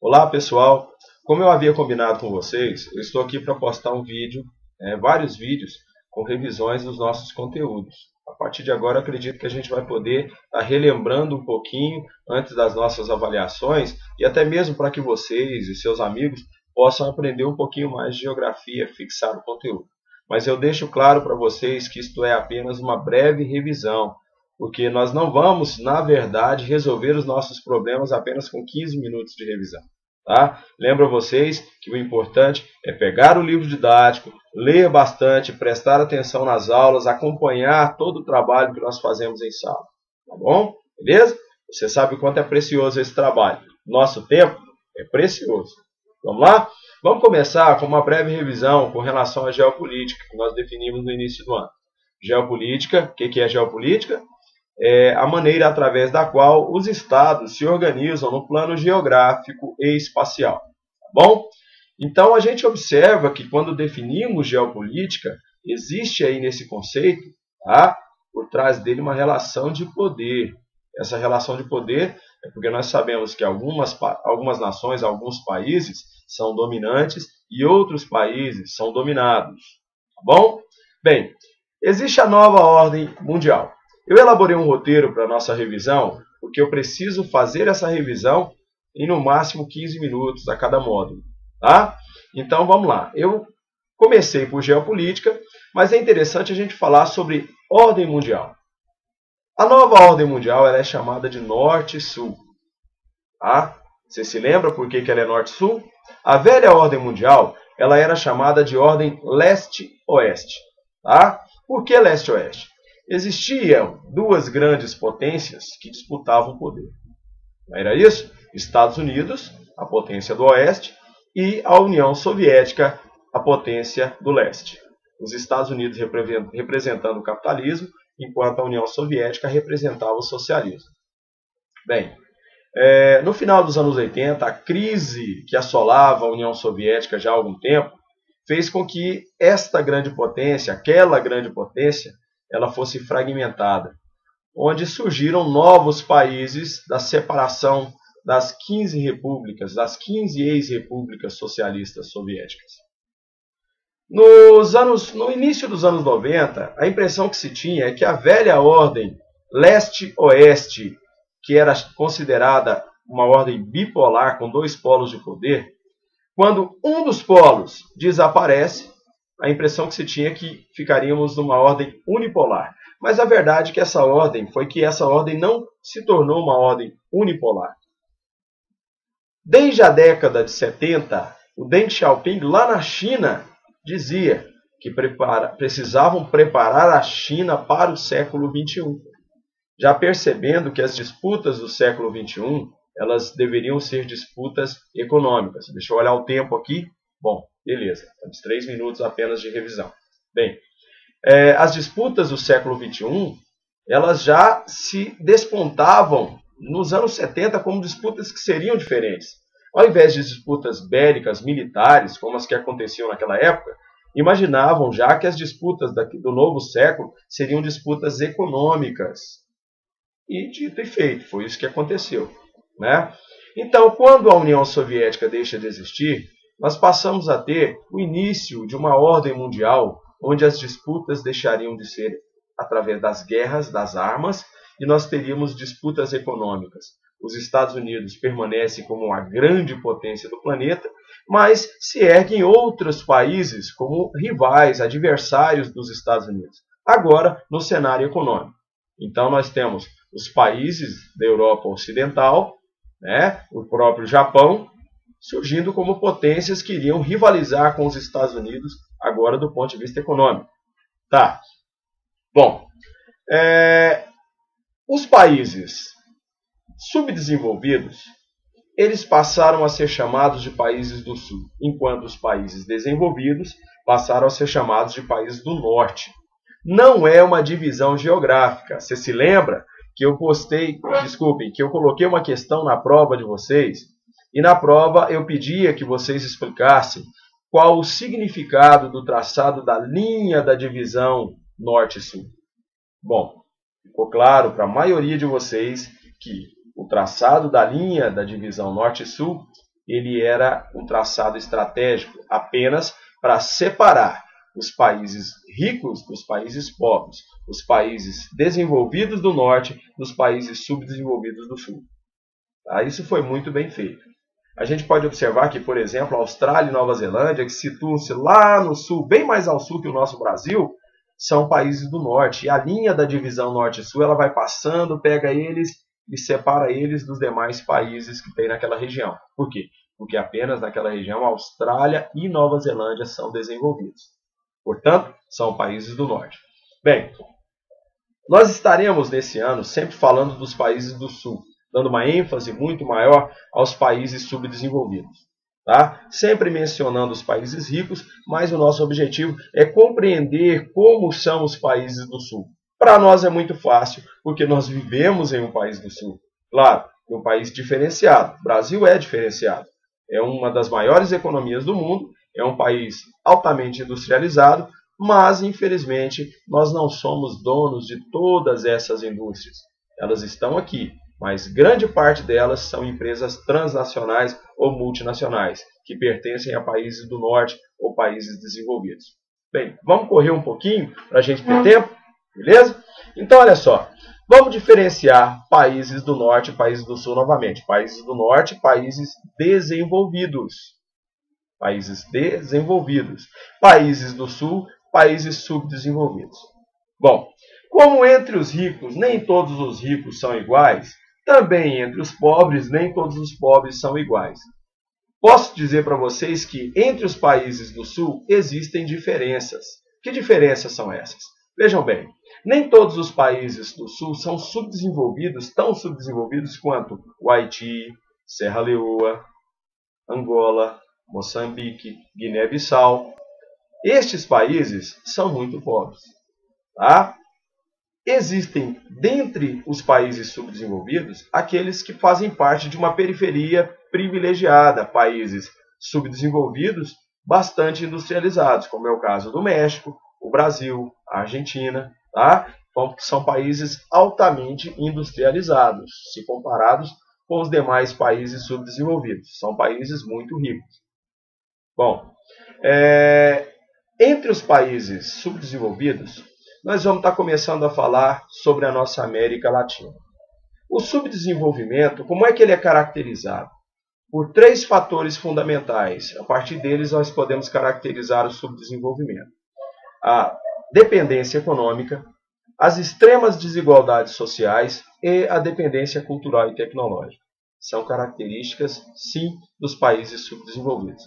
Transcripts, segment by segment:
Olá pessoal, como eu havia combinado com vocês, eu estou aqui para postar um vídeo, vários vídeos com revisões dos nossos conteúdos. A partir de agora acredito que a gente vai poder estar relembrando um pouquinho antes das nossas avaliações e até mesmo para que vocês e seus amigos possam aprender um pouquinho mais de geografia, fixar o conteúdo. Mas eu deixo claro para vocês que isto é apenas uma breve revisão, porque nós não vamos, na verdade, resolver os nossos problemas apenas com 15 minutos de revisão. Tá? Lembro a vocês que o importante é pegar o livro didático, ler bastante, prestar atenção nas aulas, acompanhar todo o trabalho que nós fazemos em sala. Tá bom? Beleza? Você sabe o quanto é precioso esse trabalho. Nosso tempo é precioso. Vamos lá? Vamos começar com uma breve revisão com relação à geopolítica, que nós definimos no início do ano. Geopolítica, o que é geopolítica? É a maneira através da qual os estados se organizam no plano geográfico e espacial. Tá bom? Então a gente observa que quando definimos geopolítica, existe aí nesse conceito, tá, por trás dele uma relação de poder. Essa relação de poder é porque nós sabemos que algumas nações, alguns países são dominantes e outros países são dominados. Tá bom? Bem, existe a nova ordem mundial. Eu elaborei um roteiro para a nossa revisão, porque eu preciso fazer essa revisão em no máximo 15 minutos a cada módulo. Tá? Então vamos lá. Eu comecei por geopolítica, mas é interessante a gente falar sobre ordem mundial. A nova ordem mundial ela é chamada de Norte-Sul. Tá? Você se lembra por que ela é Norte-Sul? A velha ordem mundial ela era chamada de ordem Leste-Oeste. Tá? Por que Leste-Oeste? Existiam duas grandes potências que disputavam o poder. Não era isso? Estados Unidos, a potência do Oeste, e a União Soviética, a potência do Leste. Os Estados Unidos representando o capitalismo, enquanto a União Soviética representava o socialismo. Bem, no final dos anos 80, a crise que assolava a União Soviética já há algum tempo, fez com que esta grande potência, aquela grande potência, ela fosse fragmentada, onde surgiram novos países da separação das 15 repúblicas, das 15 ex-repúblicas socialistas soviéticas. No início dos anos 90, a impressão que se tinha é que a velha ordem leste-oeste, que era considerada uma ordem bipolar com dois polos de poder, quando um dos polos desaparece, a impressão que se tinha é que ficaríamos numa ordem unipolar. Mas a verdade é que essa ordem não se tornou uma ordem unipolar. Desde a década de 70, o Deng Xiaoping, lá na China, dizia que precisavam preparar a China para o século XXI. Já percebendo que as disputas do século XXI, elas deveriam ser disputas econômicas. Deixa eu olhar o tempo aqui. Bom, beleza, temos 3 minutos apenas de revisão. Bem, as disputas do século XXI, elas já se despontavam nos anos 70 como disputas que seriam diferentes. Ao invés de disputas bélicas, militares, como as que aconteciam naquela época, imaginavam já que as disputas do novo século seriam disputas econômicas. E dito e feito, foi isso que aconteceu. Né? Então, quando a União Soviética deixa de existir, nós passamos a ter o início de uma ordem mundial onde as disputas deixariam de ser através das guerras, das armas, e nós teríamos disputas econômicas. Os Estados Unidos permanecem como a grande potência do planeta, mas se erguem outros países como rivais, adversários dos Estados Unidos, agora no cenário econômico. Então nós temos os países da Europa Ocidental, né, o próprio Japão, surgindo como potências que iriam rivalizar com os Estados Unidos agora do ponto de vista econômico. Tá. Bom, os países subdesenvolvidos, eles passaram a ser chamados de países do Sul, enquanto os países desenvolvidos passaram a ser chamados de países do Norte. Não é uma divisão geográfica. Você se lembra que eu coloquei uma questão na prova de vocês, e na prova eu pedia que vocês explicassem qual o significado do traçado da linha da divisão Norte-Sul. Bom, ficou claro para a maioria de vocês que o traçado da linha da divisão Norte-Sul ele era um traçado estratégico apenas para separar os países ricos dos países pobres, os países desenvolvidos do norte dos países subdesenvolvidos do sul. Tá? Isso foi muito bem feito. A gente pode observar que, por exemplo, a Austrália e Nova Zelândia, que situam-se lá no sul, bem mais ao sul que o nosso Brasil, são países do norte. E a linha da divisão norte-sul ela vai passando, pega eles e separa eles dos demais países que tem naquela região. Por quê? Porque apenas naquela região a Austrália e Nova Zelândia são desenvolvidos. Portanto, são países do norte. Bem, nós estaremos nesse ano sempre falando dos países do sul, dando uma ênfase muito maior aos países subdesenvolvidos. Tá? Sempre mencionando os países ricos, mas o nosso objetivo é compreender como são os países do sul. Para nós é muito fácil, porque nós vivemos em um país do sul. Claro, um país diferenciado. O Brasil é diferenciado. É uma das maiores economias do mundo, é um país altamente industrializado, mas, infelizmente, nós não somos donos de todas essas indústrias. Elas estão aqui, mas grande parte delas são empresas transnacionais ou multinacionais, que pertencem a países do norte ou países desenvolvidos. Bem, vamos correr um pouquinho para a gente ter tempo, beleza? Então, olha só, vamos diferenciar países do norte e países do sul novamente. Países do norte, países desenvolvidos. Países desenvolvidos. Países do sul, países subdesenvolvidos. Bom, como entre os ricos nem todos os ricos são iguais, também entre os pobres nem todos os pobres são iguais. Posso dizer para vocês que entre os países do sul existem diferenças. Que diferenças são essas? Vejam bem, nem todos os países do sul são subdesenvolvidos, tão subdesenvolvidos quanto o Haiti, Serra Leoa, Angola, Moçambique, Guiné-Bissau. Estes países são muito pobres. Tá? Existem, dentre os países subdesenvolvidos, aqueles que fazem parte de uma periferia privilegiada, países subdesenvolvidos bastante industrializados, como é o caso do México, o Brasil, a Argentina, tá? São países altamente industrializados, se comparados com os demais países subdesenvolvidos. São países muito ricos. Bom, entre os países subdesenvolvidos, nós vamos estar começando a falar sobre a nossa América Latina. O subdesenvolvimento, como é que ele é caracterizado? Por 3 fatores fundamentais. A partir deles, nós podemos caracterizar o subdesenvolvimento. A dependência econômica, as extremas desigualdades sociais e a dependência cultural e tecnológica. São características, sim, dos países subdesenvolvidos.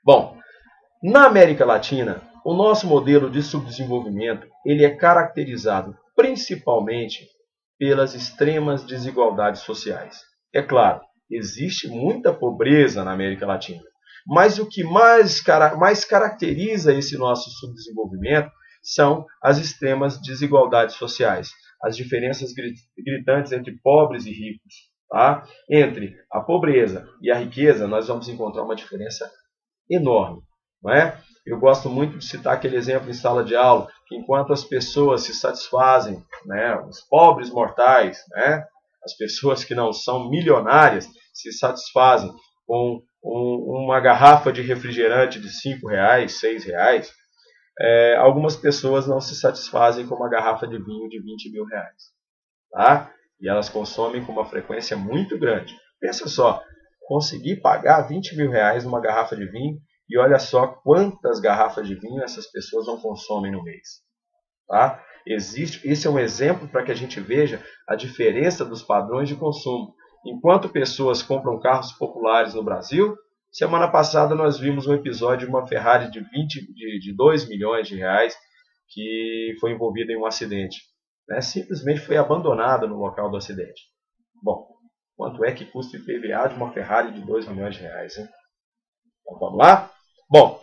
Bom, na América Latina, o nosso modelo de subdesenvolvimento ele é caracterizado principalmente pelas extremas desigualdades sociais. É claro, existe muita pobreza na América Latina, mas o que mais caracteriza esse nosso subdesenvolvimento são as extremas desigualdades sociais, as diferenças gritantes entre pobres e ricos. Tá? Entre a pobreza e a riqueza, nós vamos encontrar uma diferença enorme. Não é? Eu gosto muito de citar aquele exemplo em sala de aula, que enquanto as pessoas se satisfazem, né, os pobres mortais, né, as pessoas que não são milionárias, se satisfazem com uma garrafa de refrigerante de R$5, R$6, algumas pessoas não se satisfazem com uma garrafa de vinho de R$20 mil. Tá? E elas consomem com uma frequência muito grande. Pensa só, conseguir pagar R$20 mil numa garrafa de vinho, e olha só quantas garrafas de vinho essas pessoas não consomem no mês. Tá? Esse é um exemplo para que a gente veja a diferença dos padrões de consumo. Enquanto pessoas compram carros populares no Brasil, semana passada nós vimos um episódio de uma Ferrari de 2 milhões de reais que foi envolvida em um acidente. Né? Simplesmente foi abandonada no local do acidente. Bom, quanto é que custa o IPVA de uma Ferrari de 2 milhões de reais? Hein? Então, vamos lá? Bom,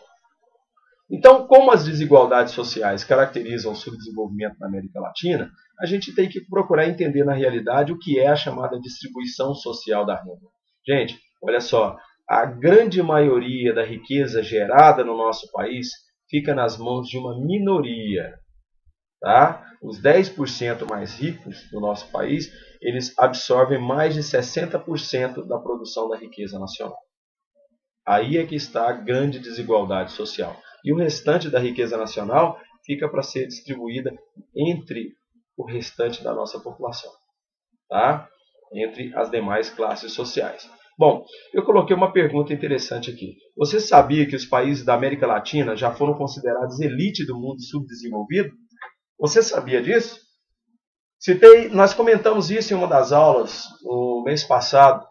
então, como as desigualdades sociais caracterizam o subdesenvolvimento na América Latina, a gente tem que procurar entender na realidade o que é a chamada distribuição social da renda. Gente, olha só, a grande maioria da riqueza gerada no nosso país fica nas mãos de uma minoria. Tá? Os 10% mais ricos do nosso país, eles absorvem mais de 60% da produção da riqueza nacional. Aí é que está a grande desigualdade social. E o restante da riqueza nacional fica para ser distribuída entre o restante da nossa população, tá? Entre as demais classes sociais. Bom, eu coloquei uma pergunta interessante aqui. Você sabia que os países da América Latina já foram considerados elite do mundo subdesenvolvido? Você sabia disso? Nós comentamos isso em uma das aulas no mês passado,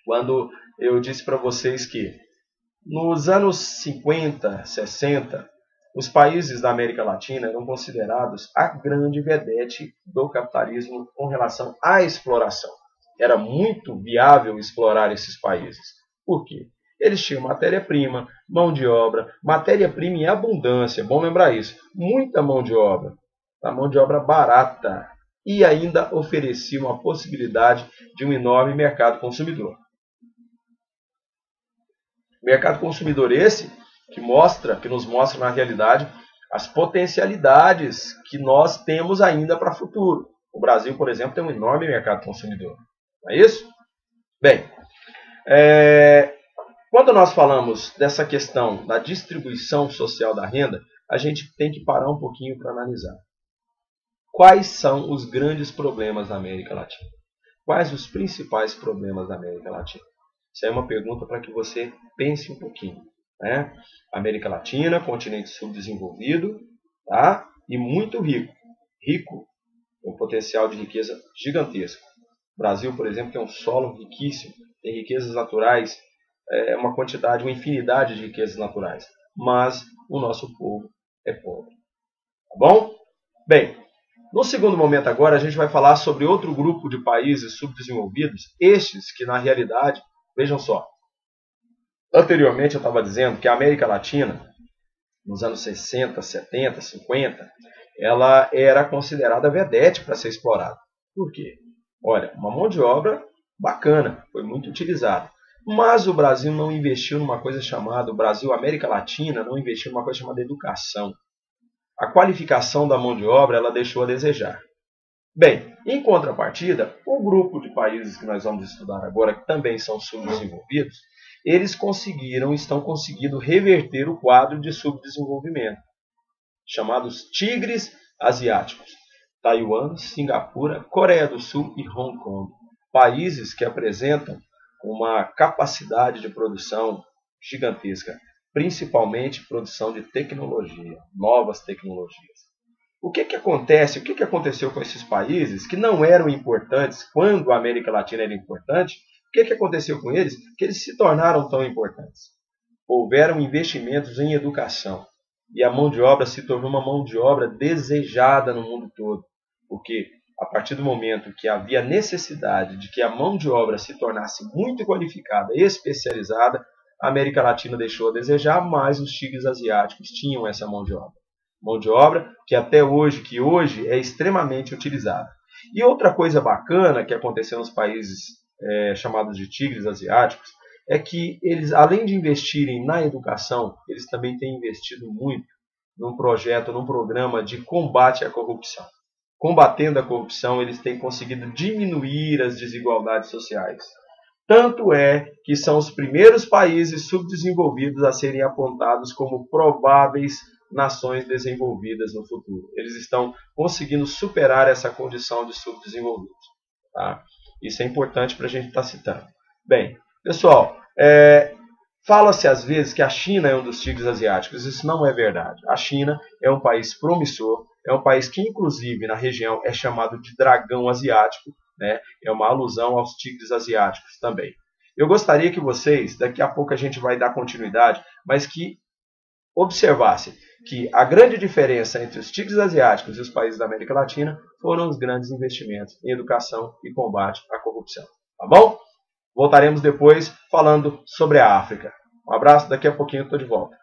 quando eu disse para vocês que nos anos 50, 60, os países da América Latina eram considerados a grande vedete do capitalismo com relação à exploração. Era muito viável explorar esses países. Por quê? Eles tinham matéria-prima, mão de obra, matéria-prima em abundância, bom lembrar isso, muita mão de obra barata, e ainda ofereciam a possibilidade de um enorme mercado consumidor. Mercado consumidor esse que nos mostra na realidade as potencialidades que nós temos ainda para o futuro. O Brasil, por exemplo, tem um enorme mercado consumidor. Não é isso? Bem, quando nós falamos dessa questão da distribuição social da renda, a gente tem que parar um pouquinho para analisar. Quais são os grandes problemas da América Latina? Quais os principais problemas da América Latina? Isso é uma pergunta para que você pense um pouquinho, né? América Latina, continente subdesenvolvido, tá? E muito rico. Rico, com um potencial de riqueza gigantesco. O Brasil, por exemplo, tem um solo riquíssimo, tem riquezas naturais, uma infinidade de riquezas naturais. Mas o nosso povo é pobre. Tá bom? Bem, no segundo momento agora a gente vai falar sobre outro grupo de países subdesenvolvidos, estes que na realidade, vejam só, anteriormente eu estava dizendo que a América Latina, nos anos 60, 70, 50, ela era considerada vedete para ser explorada. Por quê? Olha, uma mão de obra bacana, foi muito utilizada. Mas o Brasil não investiu numa coisa chamada, a América Latina não investiu numa coisa chamada educação. A qualificação da mão de obra ela deixou a desejar. Bem, em contrapartida, o grupo de países que nós vamos estudar agora, que também são subdesenvolvidos, eles estão conseguindo reverter o quadro de subdesenvolvimento, chamados tigres asiáticos. Taiwan, Singapura, Coreia do Sul e Hong Kong. Países que apresentam uma capacidade de produção gigantesca, principalmente produção de tecnologia, novas tecnologias. O que acontece? O que aconteceu com esses países que não eram importantes quando a América Latina era importante? O que aconteceu com eles? Que eles se tornaram tão importantes. Houveram investimentos em educação e a mão de obra se tornou uma mão de obra desejada no mundo todo, porque a partir do momento que havia necessidade de que a mão de obra se tornasse muito qualificada e especializada, a América Latina deixou a desejar, mas os tigres asiáticos tinham essa mão de obra. Mão de obra que hoje é extremamente utilizada. E outra coisa bacana que aconteceu nos países chamados de tigres asiáticos é que eles, além de investirem na educação, eles também têm investido muito num programa de combate à corrupção. Combatendo a corrupção, eles têm conseguido diminuir as desigualdades sociais. Tanto é que são os primeiros países subdesenvolvidos a serem apontados como prováveis nações desenvolvidas no futuro. Eles estão conseguindo superar essa condição de subdesenvolvidos. Tá? Isso é importante para a gente estar citando. Bem, pessoal, fala-se às vezes que a China é um dos tigres asiáticos. Isso não é verdade. A China é um país promissor, é um país que inclusive na região é chamado de dragão asiático, né? É uma alusão aos tigres asiáticos também. Eu gostaria que vocês, daqui a pouco a gente vai dar continuidade, mas que observassem que a grande diferença entre os tigres asiáticos e os países da América Latina foram os grandes investimentos em educação e combate à corrupção. Tá bom? Voltaremos depois falando sobre a África. Um abraço, daqui a pouquinho eu estou de volta.